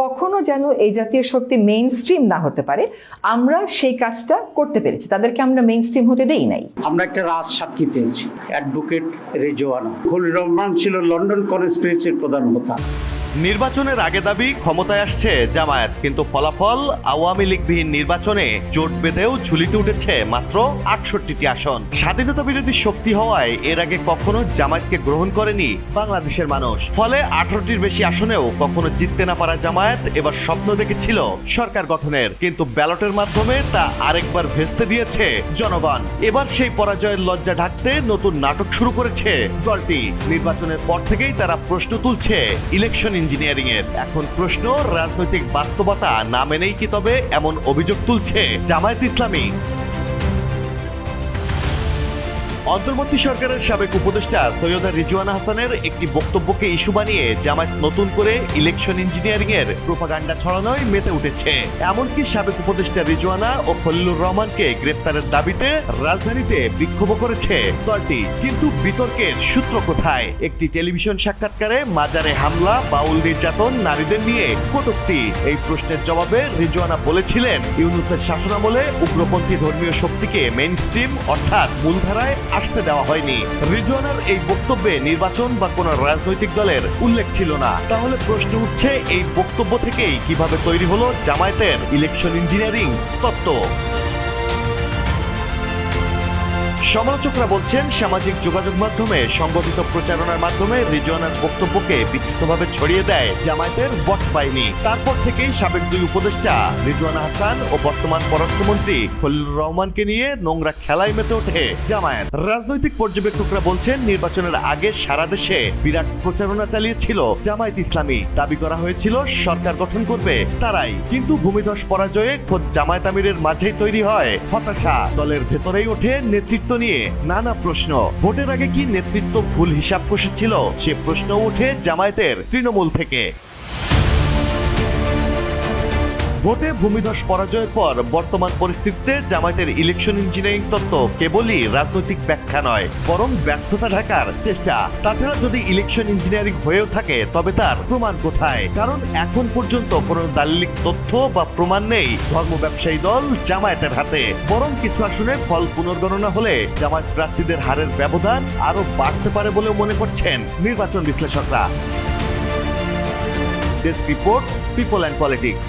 কখনো যেন এই জাতীয় শক্তি মেইন স্ট্রিম না হতে পারে, আমরা সেই কাজটা করতে পেরেছি। তাদেরকে আমরা মেইন স্ট্রিম হতে দেই নাই। আমরা একটা রাজ সাক্ষী পেয়েছি, অ্যাডভোকেট রেজওয়ানা। খলিলুর রহমান ছিল লন্ডন কনস্পিরেসির প্রধান হোতা। নির্বাচনের আগে দাবি ক্ষমতায় আসছে জামায়াত, কিন্তু ফলাফল আওয়ামী লীগবিহীন নির্বাচনে জোট বেঁধেও ঝুলিতে উঠেছে মাত্র ৬৮টি আসন। স্বাধীনতা বিরোধী শক্তি হওয়ায় এর আগে কখনো জামায়াতকে গ্রহণ করেনি বাংলাদেশের মানুষ। ফলে ১৮টির বেশি আসনেও কখনো জিততে না পারা জামায়াত এবার স্বপ্ন দেখেছিল সরকার গঠনের, কিন্তু ব্যালটের মাধ্যমে তা আরেকবার ভেস্তে দিয়েছে জনগণ। এবার সেই পরাজয়ের লজ্জা ঢাকতে নতুন নাটক শুরু করেছে দলটি। নির্বাচনের পর থেকেই তারা প্রশ্ন তুলছে ইলেকশন ইঞ্জিনিয়ারিং এর। এখন প্রশ্ন, রাজনৈতিক বাস্তবতা না মেনেই কি তবে এমন অভিযোগ তুলছে জামায়াত ইসলামী? অন্তর্বর্তী সরকারের সাবেক উপদেষ্টা সৈয়দা রিজওয়ানা হাসানের একটি বক্তব্যকে ইস্যু বানিয়ে জামায়াত নতুন করে ইলেকশন ইঞ্জিনিয়ারিং এর প্রোপাগান্ডা ছড়ানোয় মেতে উঠেছে। এমনকি সাবেক উপদেষ্টা রিজওয়ানা ও খলিলুর রহমানকে গ্রেফতারের দাবিতে রাজধানীতে বিক্ষোভ করেছে দলটি। কিন্তু বিতর্কের সূত্র কোথায়? একটি টেলিভিশন সাক্ষাৎকারে মাজারে হামলা, বাউল নির্যাতন, নারীদের নিয়ে কটূক্তি, এই প্রশ্নের জবাবে রিজওয়ানা বলেছিলেন ইউনূসের শাসনামলে উগ্রপন্থী ধর্মীয় শক্তিকে মেইন স্ট্রিম অর্থাৎ মূলধারায় আসতে দেওয়া হয়নি। রিজওয়ানার এই বক্তব্যে নির্বাচন বা কোন রাজনৈতিক দলের উল্লেখ ছিল না। তাহলে প্রশ্ন উঠছে, এই বক্তব্য থেকেই কিভাবে তৈরি হলো জামায়াতের ইলেকশন ইঞ্জিনিয়ারিং তত্ত্ব? সমালোচকরা বলছেন, সামাজিক যোগাযোগ মাধ্যমে সংগঠিত প্রচারণার মাধ্যমে রিজওয়ানার বক্তব্যকে বিকৃতভাবে ছড়িয়ে দেয় জামায়াতের বট বাহিনী। তারপর থেকেই সাবেক দুই উপদেষ্টা রিজওয়ানা হাসান ও বর্তমান পররাষ্ট্রমন্ত্রী খলিলুর রহমানকে নিয়ে নোংরা খেলায় মেতে ওঠে জামায়াত। রাজনৈতিক পর্যবেক্ষকরা বলছেন, নির্বাচনের আগে সারা দেশে বিরাট প্রচারণা চালিয়েছিল জামায়াত ইসলামী। দাবি করা হয়েছিল সরকার গঠন করবে তারাই, কিন্তু ভূমিধস পরাজয়ে খোদ জামায়াত আমিরের মাঝেই তৈরি হয় হতাশা। দলের ভেতরেই ওঠে নেতৃত্ব নিয়ে নানা প্রশ্ন। ভোটের আগে কি নেতৃত্ব ভুল হিসাব কষেছিল? সে প্রশ্ন ওঠে জামায়াতের তৃণমূল থেকে। ভোটে ভূমিধস পরাজয়ের পর বর্তমান পরিস্থিতিতে জামায়াতের ইলেকশন ইঞ্জিনিয়ারিং তত্ত্ব কেবলই রাজনৈতিক ব্যাখ্যা নয়, বরং ব্যর্থতা ঢাকার চেষ্টা। তাছাড়া যদি ইলেকশন ইঞ্জিনিয়ারিং হয়েও থাকে, তবে তার প্রমাণ কোথায়? কারণ এখন পর্যন্ত কোনো দালিলিক তথ্য বা প্রমাণ নেই ধর্ম ব্যবসায়ী দল জামায়াতের হাতে। বরং কিছু আসনে ফল পুনর্গণনা হলে জামায়াত প্রার্থীদের হারের ব্যবধান আরো বাড়তে পারে বলেও মনে করছেন নির্বাচন বিশ্লেষকরা। Desk report, people and politics.